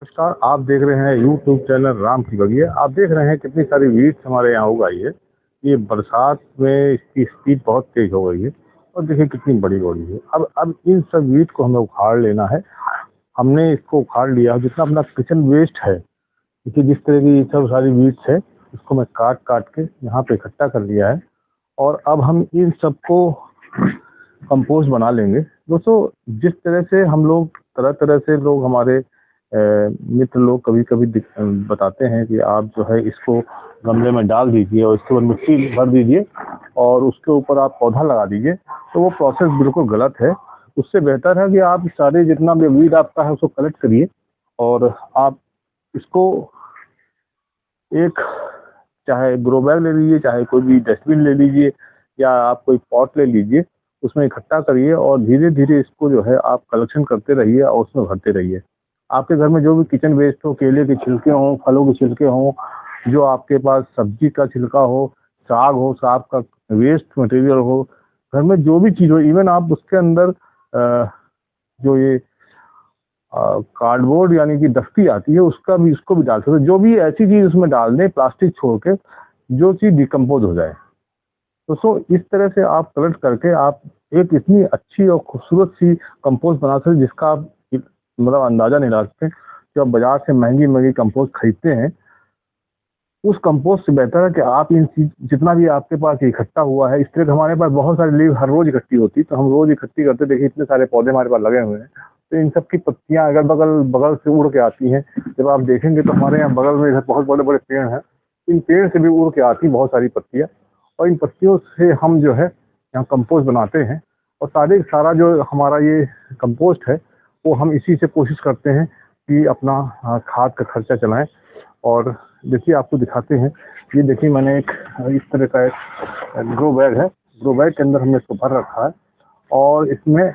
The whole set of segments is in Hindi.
नमस्कार, आप देख रहे हैं यूट्यूब चैनल राम की बगिया। आप देख रहे हैं कितनी सारी वीड्स हमारे यहाँ उगाई है। ये बरसात में इसकी स्पीड बहुत तेज हो गई है और देखिए कितनी बड़ी हो गई है। अब इन सब वीड को हमें उखाड़ लेना है। हमने इसको उखाड़ लिया, जितना अपना किचन वेस्ट है, देखिए जिस तरह की ये सब सारी वीड्स है, इसको मैं काट काट के यहाँ पे इकट्ठा कर लिया है। और अब हम इन सबको कंपोस्ट बना लेंगे। दोस्तों, जिस तरह से हम लोग तरह तरह से लोग हमारे मित्र लोग कभी कभी बताते हैं कि आप जो है इसको गमले में डाल दीजिए और इसके ऊपर मिट्टी भर दीजिए और उसके ऊपर आप पौधा लगा दीजिए, तो वो प्रोसेस बिल्कुल गलत है। उससे बेहतर है कि आप सारे जितना भी वीड आपका है उसको कलेक्ट करिए और आप इसको एक, चाहे ग्रो बैग ले लीजिए, चाहे कोई भी डस्टबिन ले लीजिए, या आप कोई पॉट ले लीजिए, उसमें इकट्ठा करिए और धीरे धीरे इसको जो है आप कलेक्शन करते रहिए और उसमें भरते रहिए। आपके घर में जो भी किचन वेस्ट हो, केले के छिलके हों, फलों के छिलके हों, जो आपके पास सब्जी का छिलका हो, साग हो, साग का वेस्ट मटेरियल हो, घर में जो भी चीज हो, इवन आप उसके अंदर जो ये कार्डबोर्ड यानी कि दफ्ती आती है उसका भी, इसको भी डाल सकते। जो भी ऐसी चीज उसमें डाल दें प्लास्टिक छोड़ के, जो चीज डिकम्पोज हो जाए। तो इस तरह से आप कलेक्ट करके आप एक इतनी अच्छी और खूबसूरत सी कंपोस्ट बना सकते, जिसका आप मतलब अंदाजा नहीं लगा सकते। जो आप बाजार से महंगी महंगी कंपोस्ट खरीदते हैं, उस कंपोस्ट से बेहतर है कि आप इन जितना भी आपके पास इकट्ठा हुआ है, इस तरह हमारे पास बहुत सारी लीव हर रोज इकट्ठी होती है, तो हम रोज इकट्ठी करते, देखिए इतने सारे पौधे हमारे पास लगे हुए हैं, तो इन सब की पत्तियां अगल बगल बगल से उड़ के आती हैं। जब आप देखेंगे तो हमारे यहाँ बगल में बहुत बड़े बड़े पेड़ हैं, इन पेड़ से भी उड़ के आती बहुत सारी पत्तियां, और इन पत्तियों से हम जो है यहाँ कंपोस्ट बनाते हैं। और सारा जो हमारा ये कंपोस्ट है, वो हम इसी से कोशिश करते हैं कि अपना खाद का खर्चा चलाएं। और देखिए आपको दिखाते हैं, ये देखिए मैंने एक इस तरह का एक ग्रो बैग है, ग्रो बैग के अंदर हमने इसको भर रखा है और इसमें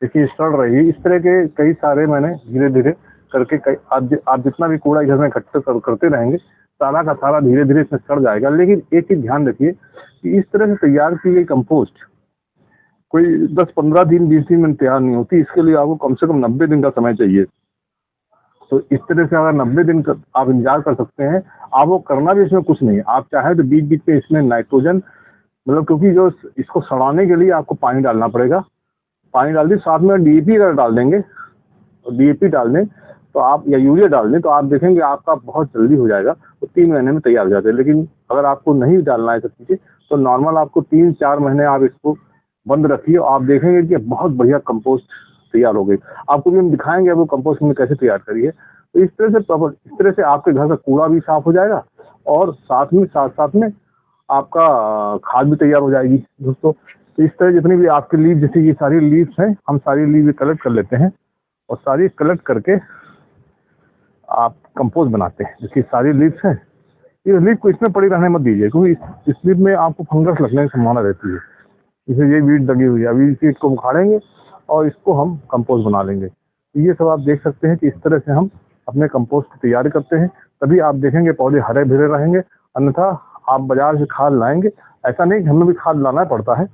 देखिए सड़ रही है। इस तरह के कई सारे मैंने धीरे धीरे करके आप जितना भी कूड़ा घर में इकट्ठा करते रहेंगे, सारा का सारा धीरे धीरे इसमें सड़ जाएगा। लेकिन एक चीज ध्यान रखिए कि इस तरह से तैयार की गई कंपोस्ट कोई 10-15 दिन 20 दिन में तैयार नहीं होती। इसके लिए आपको कम से कम 90 दिन का समय चाहिए। तो इस तरह से अगर 90 दिन आप इंतजार कर सकते हैं, आप वो करना भी इसमें कुछ नहीं है। आप चाहे तो बीच बीच पे इसमें नाइट्रोजन, मतलब क्योंकि जो इसको सड़ाने के लिए आपको पानी डालना पड़ेगा, पानी डाल दी, साथ में डीएपी अगर डाल देंगे, डीएपी डाल दें तो आप, या यूरिया डाल दें, तो आप देखेंगे आपका बहुत जल्दी हो जाएगा, तो 3 महीने में तैयार हो जाते हैं। लेकिन अगर आपको नहीं डालना है सब चीजें, तो नॉर्मल आपको 3-4 महीने आप इसको बंद रखिए और आप देखेंगे कि बहुत बढ़िया कंपोस्ट तैयार हो गई। आपको भी हम दिखाएंगे वो कंपोस्ट हमने कैसे तैयार करी है। तो इस तरह से आपके घर का कूड़ा भी साफ हो जाएगा और साथ में आपका खाद भी तैयार हो जाएगी। दोस्तों, तो इस तरह जितनी भी आपकी लीव, जैसे ये सारी लीव्स हैं, हम सारी लीव कलेक्ट कर लेते हैं और सारी कलेक्ट करके आप कंपोस्ट बनाते हैं। जैसे सारी लीव्स हैं, ये लीव को इसमें पड़ी रहने मत दीजिए, क्योंकि इस लीव में आपको फंगस लगने की संभावना रहती है। इसे ये वीड लगी हुई है, अभी इस को उखाड़ेंगे और इसको हम कंपोस्ट बना लेंगे। ये सब आप देख सकते हैं कि इस तरह से हम अपने कंपोस्ट की तैयारी करते हैं, तभी आप देखेंगे पौधे हरे भरे रहेंगे। अन्यथा आप बाजार से खाद लाएंगे, ऐसा नहीं, हमें भी खाद लाना पड़ता है।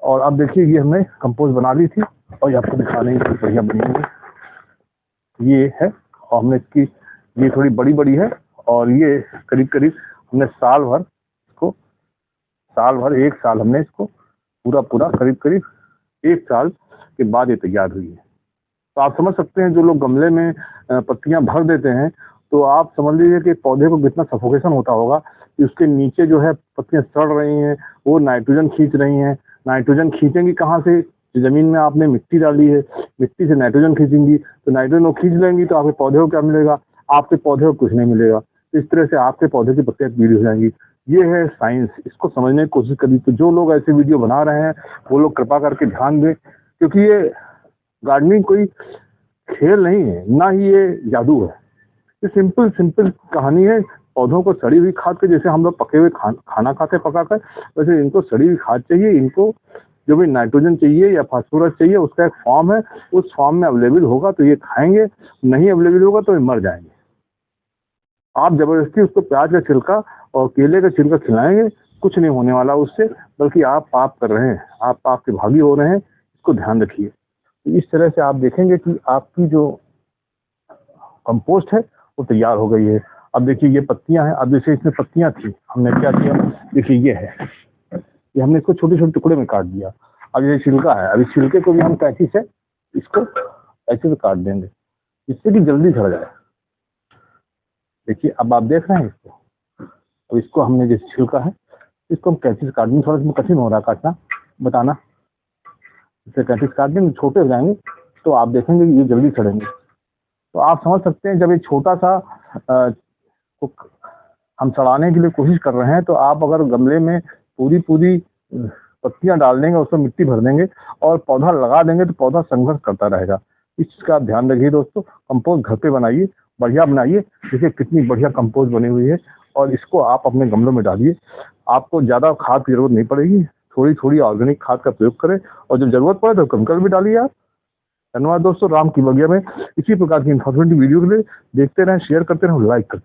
और अब देखिए ये हमने कंपोस्ट बना ली थी और ये आपको दिखा रहे हैं बढ़िया बनी हुई ये है। और हमने इसकी, ये थोड़ी बड़ी बड़ी है और ये करीब करीब हमने साल भर 1 साल हमने इसको पूरा करीब 1 साल के बाद ये तैयार हुई है। तो आप समझ सकते हैं, जो लोग गमले में पत्तियां भर देते हैं, तो आप समझ लीजिए कि पौधे को कितना सफोकेशन होता होगा कि उसके नीचे जो है पत्तियां सड़ रही हैं, वो नाइट्रोजन खींच रही हैं। नाइट्रोजन खींचेंगी कहाँ से? जमीन में आपने मिट्टी डाली है, मिट्टी से नाइट्रोजन खींचेंगी, तो नाइट्रोजन वो खींच लेंगी, तो आपके पौधे को क्या मिलेगा? आपके पौधे को कुछ नहीं मिलेगा। तो इस तरह से आपके पौधे की पत्तियां पीली हो जाएंगी। ये है साइंस, इसको समझने की कोशिश करिए। तो जो लोग ऐसे वीडियो बना रहे हैं, वो लोग कृपा करके ध्यान दें, क्योंकि ये गार्डनिंग कोई खेल नहीं है, ना ही ये जादू है। ये सिंपल कहानी है। पौधों को सड़ी हुई खाद के, जैसे हम लोग पके हुए खाना खाते पकाकर, वैसे इनको सड़ी हुई खाद चाहिए। इनको जो भी नाइट्रोजन चाहिए या फास्फोरस चाहिए, उसका एक फॉर्म है, उस फॉर्म में अवेलेबल होगा तो ये खाएंगे, नहीं अवेलेबल होगा तो ये मर जाएंगे। आप जबरदस्ती उसको प्याज का छिलका और केले का छिलका खिलाएंगे, कुछ नहीं होने वाला उससे, बल्कि आप पाप कर रहे हैं, आप पाप के भागी हो रहे हैं। इसको ध्यान रखिए। इस तरह से आप देखेंगे कि आपकी जो कंपोस्ट है वो तैयार हो गई है। अब देखिए ये पत्तियां हैं, अब जैसे इसमें पत्तियां थी, हमने क्या किया, देखिए ये है, ये हमने इसको छोटे छोटे टुकड़े में काट दिया। अब ये छिलका है, अब इस छिलके को भी हम कैंची से इसको ऐसे से काट देंगे जिससे कि जल्दी झड़ जाए। देखिए अब आप देख रहे हैं इसको, अब इसको हमने जैसे छिलका है इसको हम कैंची से काट देंगे। थोड़ा इसमें कठिन हो रहा है काटना, बताना, इसे कैंची से काट देंगे, छोटे हो जाएंगे तो आप देखेंगे कि ये जल्दी सड़ेंगे। तो आप समझ सकते हैं जब एक छोटा सा को हम सड़ाने के लिए कोशिश कर रहे हैं, तो आप अगर गमले में पूरी पूरी पत्तियां डाल देंगे, उसमें मिट्टी भर देंगे और पौधा लगा देंगे तो पौधा संघर्ष करता रहेगा। इस चीज का आप ध्यान रखिए दोस्तों। कंपोस्ट घर पे बनाइए, बढ़िया बनाइए। देखिए कितनी बढ़िया कंपोस्ट बनी हुई है और इसको आप अपने गमलों में डालिए। आपको ज्यादा खाद की जरूरत नहीं पड़ेगी, थोड़ी थोड़ी ऑर्गेनिक खाद का प्रयोग करें और जब जरूरत पड़े तो केमिकल भी डालिए आप। धन्यवाद दोस्तों। राम की बगिया में इसी प्रकार की इंफॉर्मेटिव वीडियो के लिए देखते रहें, शेयर करते रहें, लाइक करते रहें।